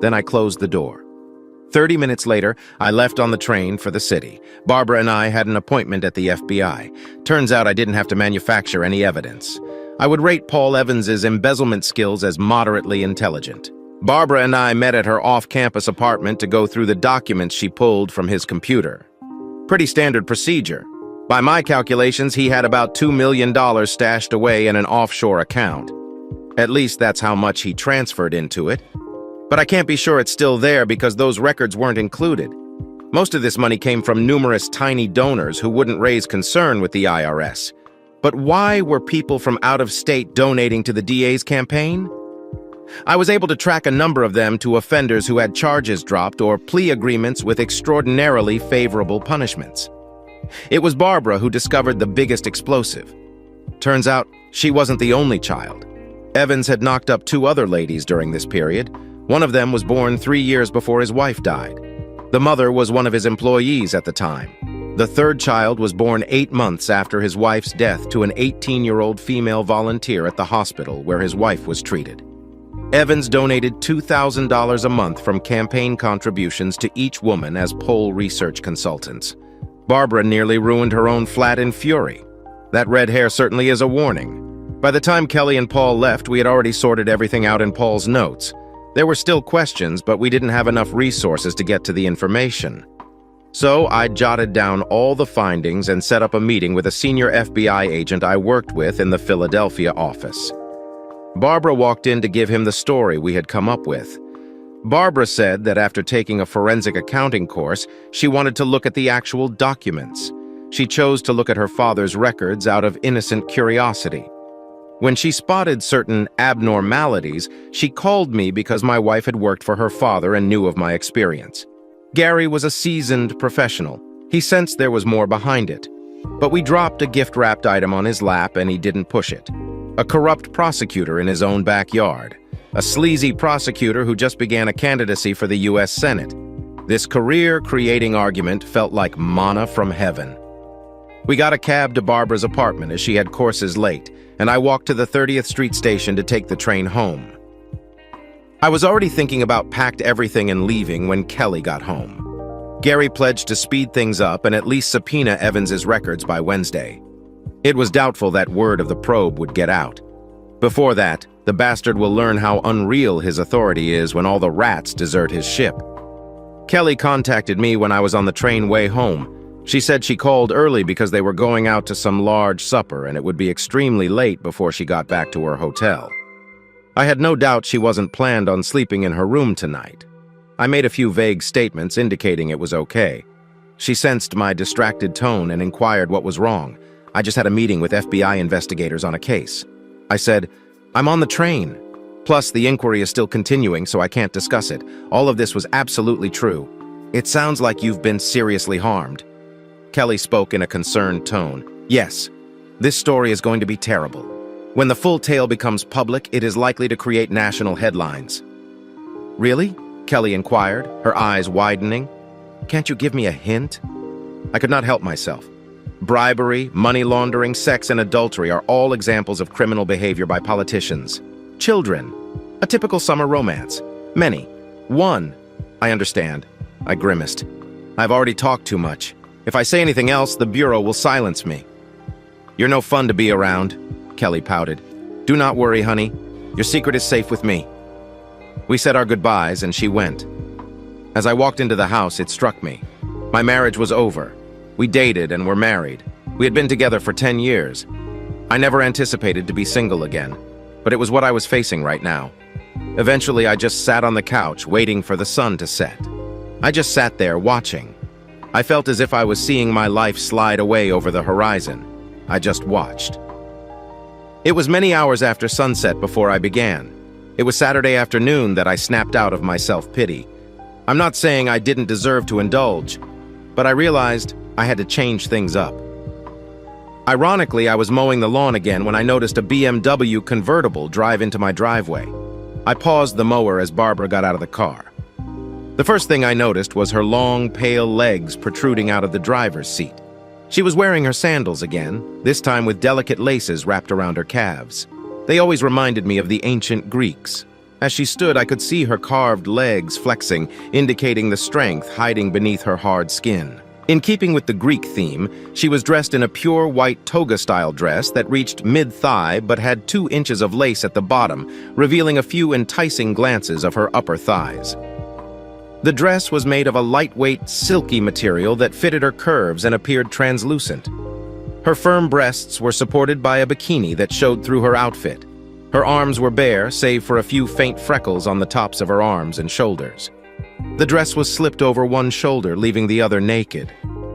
Then I closed the door. 30 minutes later, I left on the train for the city. Barbara and I had an appointment at the FBI. Turns out I didn't have to manufacture any evidence. I would rate Paul Evans's embezzlement skills as moderately intelligent. Barbara and I met at her off-campus apartment to go through the documents she pulled from his computer. Pretty standard procedure. By my calculations, he had about $2 million stashed away in an offshore account. At least that's how much he transferred into it. But I can't be sure it's still there because those records weren't included. Most of this money came from numerous tiny donors who wouldn't raise concern with the IRS. But why were people from out of state donating to the DA's campaign? I was able to track a number of them to offenders who had charges dropped or plea agreements with extraordinarily favorable punishments. It was Barbara who discovered the biggest explosive. Turns out, she wasn't the only child. Evans had knocked up 2 other ladies during this period. One of them was born 3 years before his wife died. The mother was one of his employees at the time. The 3rd child was born 8 months after his wife's death to an 18-year-old female volunteer at the hospital where his wife was treated. Evans donated $2,000 a month from campaign contributions to each woman as poll research consultants. Barbara nearly ruined her own flat in fury. That red hair certainly is a warning. By the time Kelly and Paul left, we had already sorted everything out in Paul's notes. There were still questions, but we didn't have enough resources to get to the information. So I jotted down all the findings and set up a meeting with a senior FBI agent I worked with in the Philadelphia office. Barbara walked in to give him the story we had come up with. Barbara said that after taking a forensic accounting course, she wanted to look at the actual documents. She chose to look at her father's records out of innocent curiosity. When she spotted certain abnormalities, she called me because my wife had worked for her father and knew of my experience. Gary was a seasoned professional. He sensed there was more behind it. But we dropped a gift-wrapped item on his lap and he didn't push it. A corrupt prosecutor in his own backyard. A sleazy prosecutor who just began a candidacy for the U.S. Senate. This career-creating argument felt like manna from heaven. We got a cab to Barbara's apartment as she had courses late, and I walked to the 30th Street station to take the train home. I was already thinking about packed everything and leaving when Kelly got home. Gary pledged to speed things up and at least subpoena Evans's records by Wednesday. It was doubtful that word of the probe would get out. Before that, the bastard will learn how unreal his authority is when all the rats desert his ship. Kelly contacted me when I was on the train way home. She said she called early because they were going out to some large supper and it would be extremely late before she got back to her hotel. I had no doubt she wasn't planned on sleeping in her room tonight. I made a few vague statements indicating it was okay. She sensed my distracted tone and inquired what was wrong. I just had a meeting with FBI investigators on a case. I said, "I'm on the train. Plus, the inquiry is still continuing, so I can't discuss it. All of this was absolutely true. It sounds like you've been seriously harmed." Kelly spoke in a concerned tone. "Yes, this story is going to be terrible. When the full tale becomes public, it is likely to create national headlines." "Really?" Kelly inquired, her eyes widening. "Can't you give me a hint?" I could not help myself. Bribery, money laundering, sex, and adultery are all examples of criminal behavior by politicians. Children. A typical summer romance. Many. One. I understand. I grimaced. I've already talked too much. If I say anything else, the Bureau will silence me. "You're no fun to be around," Kelly pouted. "Do not worry, honey. Your secret is safe with me." We said our goodbyes and she went. As I walked into the house, it struck me. My marriage was over. We dated and were married. We had been together for 10 years. I never anticipated to be single again, but it was what I was facing right now. Eventually, I just sat on the couch, waiting for the sun to set. I just sat there, watching. I felt as if I was seeing my life slide away over the horizon. I just watched. It was many hours after sunset before I began. It was Saturday afternoon that I snapped out of my self-pity. I'm not saying I didn't deserve to indulge, but I realized I had to change things up. Ironically, I was mowing the lawn again when I noticed a BMW convertible drive into my driveway. I paused the mower as Barbara got out of the car. The first thing I noticed was her long, pale legs protruding out of the driver's seat. She was wearing her sandals again, this time with delicate laces wrapped around her calves. They always reminded me of the ancient Greeks. As she stood, I could see her carved legs flexing, indicating the strength hiding beneath her hard skin. In keeping with the Greek theme, she was dressed in a pure white toga-style dress that reached mid-thigh but had 2 inches of lace at the bottom, revealing a few enticing glances of her upper thighs. The dress was made of a lightweight, silky material that fitted her curves and appeared translucent. Her firm breasts were supported by a bikini that showed through her outfit. Her arms were bare, save for a few faint freckles on the tops of her arms and shoulders. The dress was slipped over one shoulder, leaving the other naked.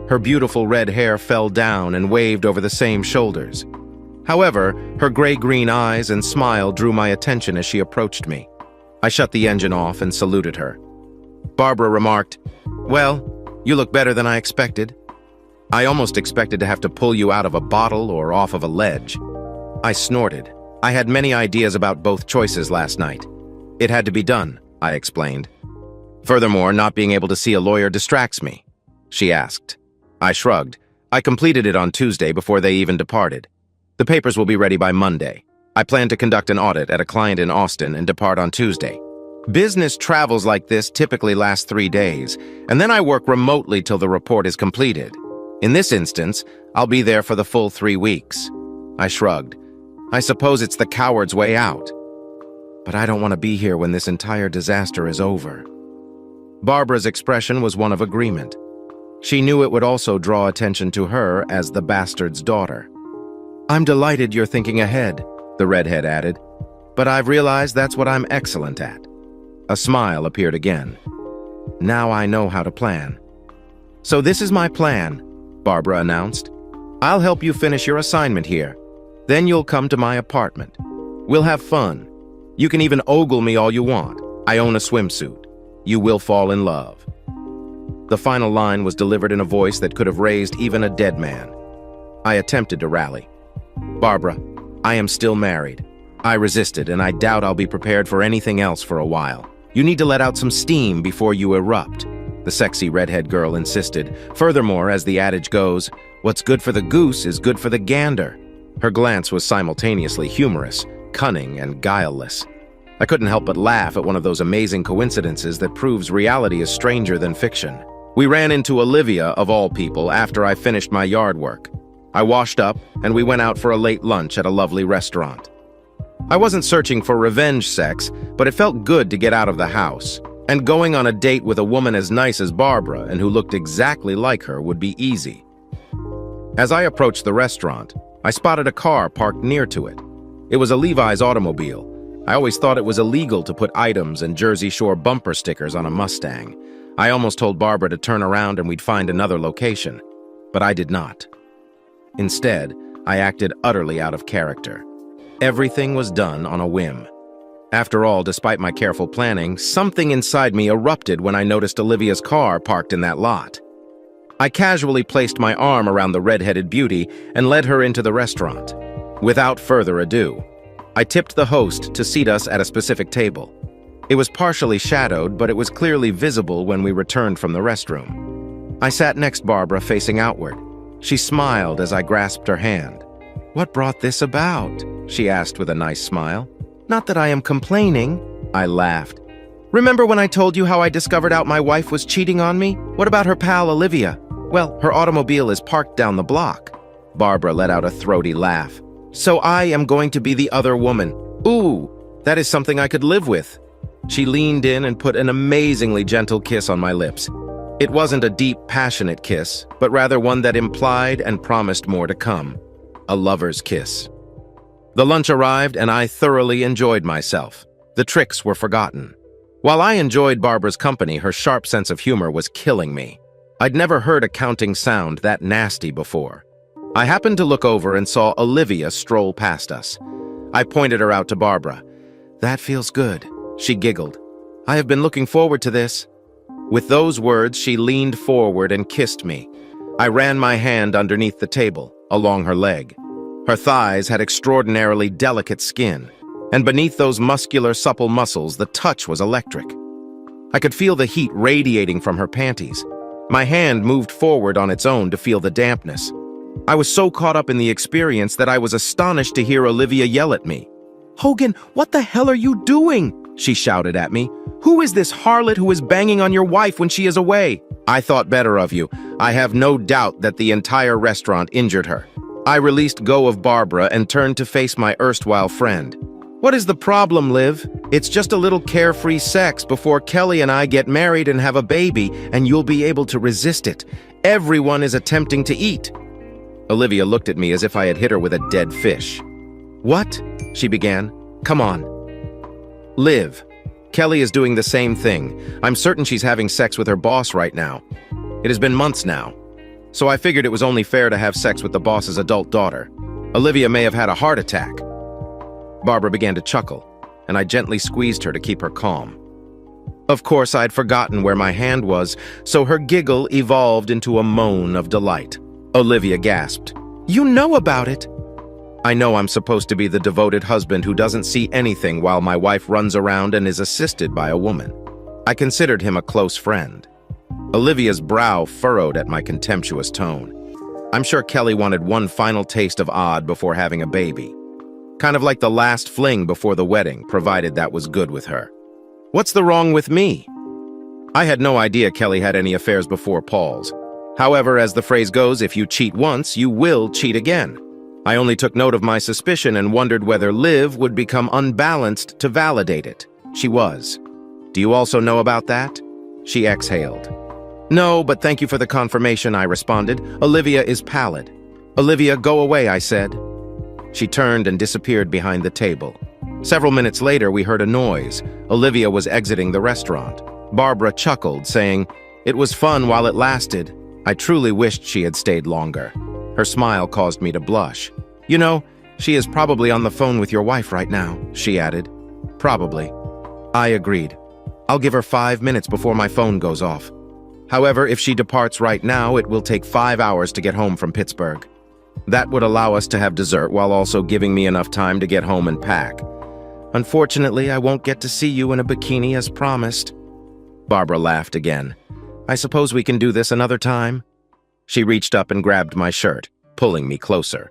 Her beautiful red hair fell down and waved over the same shoulders. However, her gray-green eyes and smile drew my attention as she approached me. I shut the engine off and saluted her. Barbara remarked, "Well, you look better than I expected." I almost expected to have to pull you out of a bottle or off of a ledge. I snorted. I had many ideas about both choices last night. It had to be done, I explained. Furthermore, not being able to see a lawyer distracts me, she asked. I shrugged. I completed it on Tuesday before they even departed. The papers will be ready by Monday. I plan to conduct an audit at a client in Austin and depart on Tuesday. Business travels like this typically last 3 days, and then I work remotely till the report is completed. In this instance, I'll be there for the full 3 weeks. I shrugged. I suppose it's the coward's way out. But I don't want to be here when this entire disaster is over. Barbara's expression was one of agreement. She knew it would also draw attention to her as the bastard's daughter. "I'm delighted you're thinking ahead," the redhead added. "But I've realized that's what I'm excellent at." A smile appeared again. "Now I know how to plan." "So this is my plan," Barbara announced. "I'll help you finish your assignment here. Then you'll come to my apartment. We'll have fun. You can even ogle me all you want. I own a swimsuit. You will fall in love." The final line was delivered in a voice that could have raised even a dead man. I attempted to rally. "Barbara, I am still married." I resisted, and I doubt I'll be prepared for anything else for a while. "You need to let out some steam before you erupt," the sexy redhead girl insisted. "Furthermore, as the adage goes, what's good for the goose is good for the gander." Her glance was simultaneously humorous, cunning, and guileless. I couldn't help but laugh at one of those amazing coincidences that proves reality is stranger than fiction. We ran into Olivia, of all people, after I finished my yard work. I washed up, and we went out for a late lunch at a lovely restaurant. I wasn't searching for revenge sex, but it felt good to get out of the house. And going on a date with a woman as nice as Barbara and who looked exactly like her would be easy. As I approached the restaurant, I spotted a car parked near to it. It was a Levi's automobile. I always thought it was illegal to put items and Jersey Shore bumper stickers on a Mustang. I almost told Barbara to turn around and we'd find another location, but I did not. Instead, I acted utterly out of character. Everything was done on a whim. After all, despite my careful planning, something inside me erupted when I noticed Olivia's car parked in that lot. I casually placed my arm around the red-headed beauty and led her into the restaurant. Without further ado, I tipped the host to seat us at a specific table. It was partially shadowed, but it was clearly visible when we returned from the restroom. I sat next Barbara, facing outward. She smiled as I grasped her hand. "What brought this about?" she asked with a nice smile. "Not that I am complaining," I laughed. "Remember when I told you how I discovered out my wife was cheating on me? What about her pal Olivia? Well, her automobile is parked down the block." Barbara let out a throaty laugh. "So I am going to be the other woman. Ooh, that is something I could live with." She leaned in and put an amazingly gentle kiss on my lips. It wasn't a deep, passionate kiss, but rather one that implied and promised more to come. A lover's kiss. The lunch arrived, and I thoroughly enjoyed myself. The tricks were forgotten. While I enjoyed Barbara's company, her sharp sense of humor was killing me. I'd never heard a counting sound that nasty before. I happened to look over and saw Olivia stroll past us. I pointed her out to Barbara. "That feels good," she giggled. "I have been looking forward to this." With those words, she leaned forward and kissed me. I ran my hand underneath the table, along her leg. Her thighs had extraordinarily delicate skin, and beneath those muscular, supple muscles, the touch was electric. I could feel the heat radiating from her panties. My hand moved forward on its own to feel the dampness. I was so caught up in the experience that I was astonished to hear Olivia yell at me. "Hogan, what the hell are you doing?" she shouted at me. "Who is this harlot who is banging on your wife when she is away?" "I thought better of you. I have no doubt that the entire restaurant injured her." I released go of Barbara and turned to face my erstwhile friend. "What is the problem, Liv? It's just a little carefree sex before Kelly and I get married and have a baby, and you'll be able to resist it. Everyone is attempting to eat." Olivia looked at me as if I had hit her with a dead fish. "What?" she began. "Come on. Liv, Kelly is doing the same thing. I'm certain she's having sex with her boss right now. It has been months now. So I figured it was only fair to have sex with the boss's adult daughter. Olivia may have had a heart attack. Barbara began to chuckle, and I gently squeezed her to keep her calm. Of course, I'd forgotten where my hand was, so her giggle evolved into a moan of delight. Olivia gasped. "You know about it!" I know I'm supposed to be the devoted husband who doesn't see anything while my wife runs around and is assisted by a woman. I considered him a close friend. Olivia's brow furrowed at my contemptuous tone. I'm sure Kelly wanted one final taste of odd before having a baby. Kind of like the last fling before the wedding, provided that was good with her. What's the wrong with me? I had no idea Kelly had any affairs before Paul's. However, as the phrase goes, if you cheat once, you will cheat again. I only took note of my suspicion and wondered whether Liv would become unbalanced to validate it. She was. Do you also know about that? She exhaled. No, but thank you for the confirmation, I responded. Olivia is pallid. Olivia, go away, I said. She turned and disappeared behind the table. Several minutes later, we heard a noise. Olivia was exiting the restaurant. Barbara chuckled, saying, "It was fun while it lasted. I truly wished she had stayed longer." Her smile caused me to blush. "You know, she is probably on the phone with your wife right now," she added. "Probably." I agreed. "I'll give her 5 minutes before my phone goes off. However, if she departs right now, it will take 5 hours to get home from Pittsburgh. That would allow us to have dessert while also giving me enough time to get home and pack. Unfortunately, I won't get to see you in a bikini as promised." Barbara laughed again. "I suppose we can do this another time?" She reached up and grabbed my shirt, pulling me closer.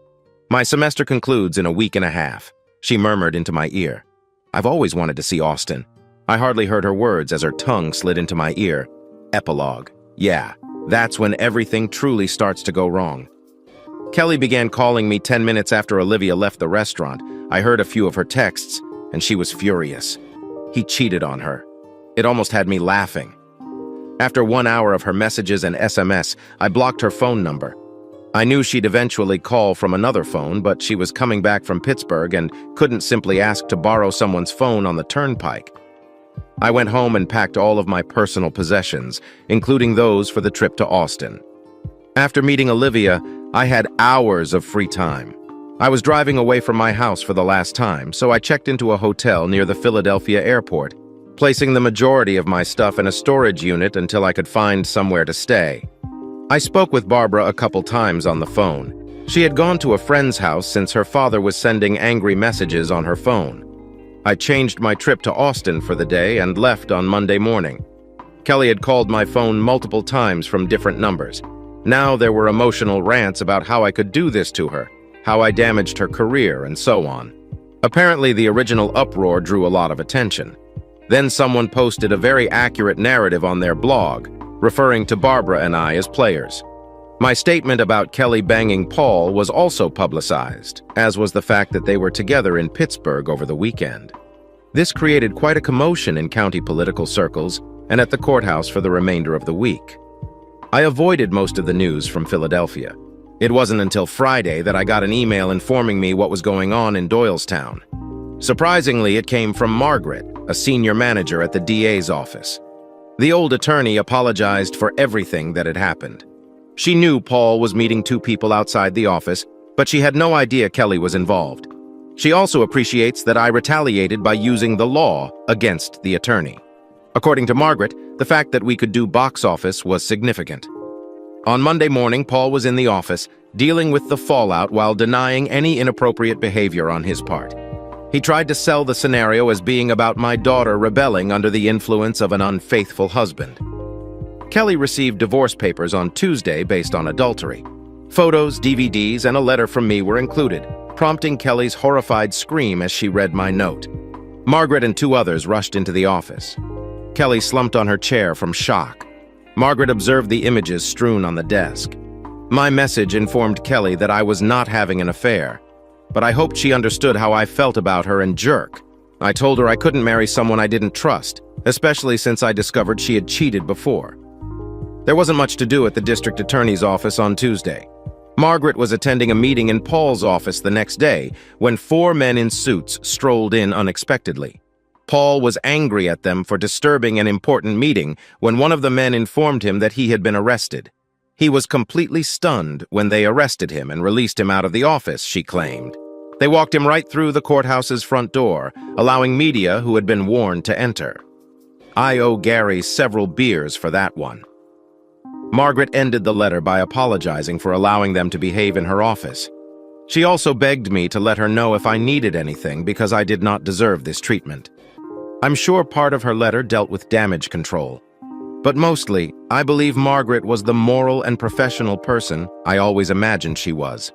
"My semester concludes in a week and a half," she murmured into my ear. "I've always wanted to see Austin." I hardly heard her words as her tongue slid into my ear. Epilogue. Yeah, that's when everything truly starts to go wrong. Kelly began calling me 10 minutes after Olivia left the restaurant. I heard a few of her texts, and she was furious. He cheated on her. It almost had me laughing. After 1 hour of her messages and SMS, I blocked her phone number. I knew she'd eventually call from another phone, but she was coming back from Pittsburgh and couldn't simply ask to borrow someone's phone on the turnpike. I went home and packed all of my personal possessions, including those for the trip to Austin. After meeting Olivia, I had hours of free time. I was driving away from my house for the last time, so I checked into a hotel near the Philadelphia airport, placing the majority of my stuff in a storage unit until I could find somewhere to stay. I spoke with Barbara a couple times on the phone. She had gone to a friend's house since her father was sending angry messages on her phone. I changed my trip to Austin for the day and left on Monday morning. Kelly had called my phone multiple times from different numbers. Now there were emotional rants about how I could do this to her, how I damaged her career, and so on. Apparently, the original uproar drew a lot of attention. Then someone posted a very accurate narrative on their blog, referring to Barbara and I as players. My statement about Kelly banging Paul was also publicized, as was the fact that they were together in Pittsburgh over the weekend. This created quite a commotion in county political circles and at the courthouse for the remainder of the week. I avoided most of the news from Philadelphia. It wasn't until Friday that I got an email informing me what was going on in Doylestown. Surprisingly, it came from Margaret, a senior manager at the DA's office. The old attorney apologized for everything that had happened. She knew Paul was meeting 2 people outside the office, but she had no idea Kelly was involved. She also appreciates that I retaliated by using the law against the attorney. According to Margaret, the fact that we could do box office was significant. On Monday morning, Paul was in the office, dealing with the fallout while denying any inappropriate behavior on his part. He tried to sell the scenario as being about my daughter rebelling under the influence of an unfaithful husband. Kelly received divorce papers on Tuesday based on adultery. Photos, DVDs, and a letter from me were included, prompting Kelly's horrified scream as she read my note. Margaret and 2 others rushed into the office. Kelly slumped on her chair from shock. Margaret observed the images strewn on the desk. My message informed Kelly that I was not having an affair, but I hoped she understood how I felt about her and jerk. I told her I couldn't marry someone I didn't trust, especially since I discovered she had cheated before. There wasn't much to do at the district attorney's office on Tuesday. Margaret was attending a meeting in Paul's office the next day when 4 men in suits strolled in unexpectedly. Paul was angry at them for disturbing an important meeting when one of the men informed him that he had been arrested. He was completely stunned when they arrested him and released him out of the office, she claimed. They walked him right through the courthouse's front door, allowing media who had been warned to enter. I owe Gary several beers for that one. Margaret ended the letter by apologizing for allowing them to behave in her office. She also begged me to let her know if I needed anything because I did not deserve this treatment. I'm sure part of her letter dealt with damage control. But mostly, I believe Margaret was the moral and professional person I always imagined she was.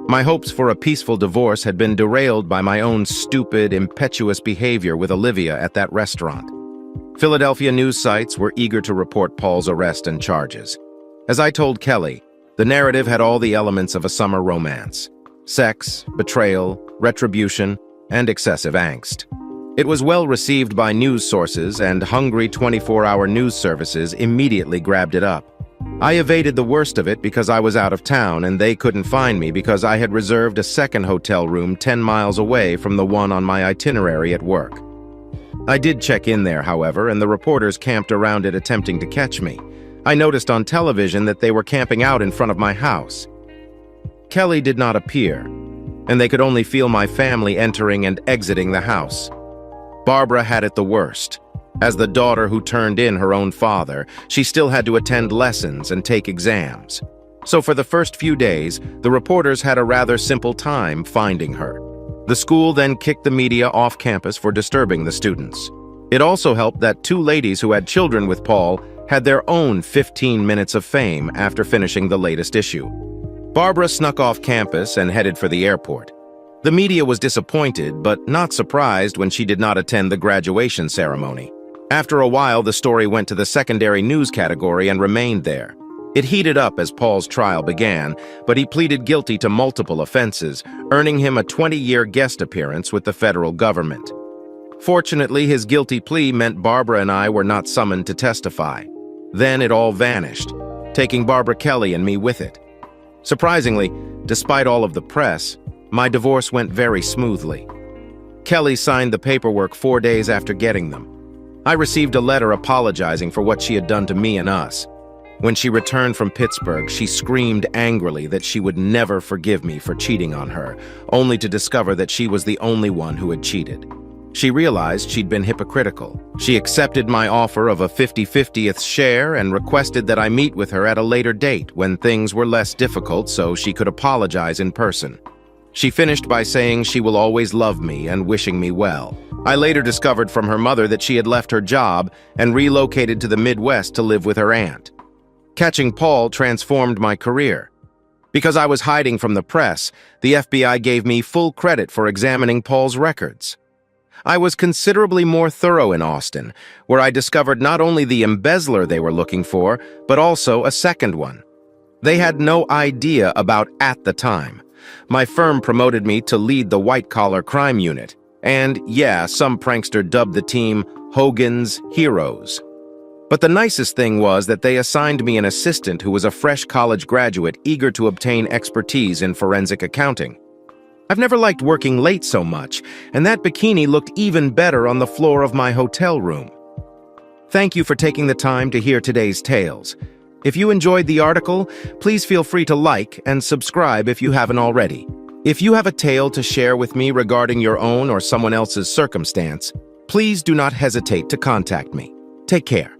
My hopes for a peaceful divorce had been derailed by my own stupid, impetuous behavior with Olivia at that restaurant. Philadelphia news sites were eager to report Paul's arrest and charges. As I told Kelly, the narrative had all the elements of a summer romance: sex, betrayal, retribution, and excessive angst. It was well received by news sources, and hungry 24-hour news services immediately grabbed it up. I evaded the worst of it because I was out of town and they couldn't find me because I had reserved a second hotel room 10 miles away from the one on my itinerary at work. I did check in there, however, and the reporters camped around it attempting to catch me. I noticed on television that they were camping out in front of my house. Kelly did not appear, and they could only feel my family entering and exiting the house. Barbara had it the worst. As the daughter who turned in her own father, she still had to attend lessons and take exams. So for the first few days, the reporters had a rather simple time finding her. The school then kicked the media off campus for disturbing the students. It also helped that two ladies who had children with Paul had their own 15 minutes of fame after finishing the latest issue. Barbara snuck off campus and headed for the airport. The media was disappointed, but not surprised when she did not attend the graduation ceremony. After a while, the story went to the secondary news category and remained there. It heated up as Paul's trial began, but he pleaded guilty to multiple offenses, earning him a 20-year guest appearance with the federal government. Fortunately, his guilty plea meant Barbara and I were not summoned to testify. Then it all vanished, taking Barbara Kelly and me with it. Surprisingly, despite all of the press, my divorce went very smoothly. Kelly signed the paperwork 4 days after getting them. I received a letter apologizing for what she had done to me and us. When she returned from Pittsburgh, she screamed angrily that she would never forgive me for cheating on her, only to discover that she was the only one who had cheated. She realized she'd been hypocritical. She accepted my offer of a 50-50th share and requested that I meet with her at a later date when things were less difficult so she could apologize in person. She finished by saying she will always love me and wishing me well. I later discovered from her mother that she had left her job and relocated to the Midwest to live with her aunt. Catching Paul transformed my career. Because I was hiding from the press, the FBI gave me full credit for examining Paul's records. I was considerably more thorough in Austin, where I discovered not only the embezzler they were looking for, but also a second one. They had no idea about at the time. My firm promoted me to lead the white-collar crime unit, and yeah, some prankster dubbed the team Hogan's Heroes. But the nicest thing was that they assigned me an assistant who was a fresh college graduate eager to obtain expertise in forensic accounting. I've never liked working late so much, and that bikini looked even better on the floor of my hotel room. Thank you for taking the time to hear today's tales. If you enjoyed the article, please feel free to like and subscribe if you haven't already. If you have a tale to share with me regarding your own or someone else's circumstance, please do not hesitate to contact me. Take care.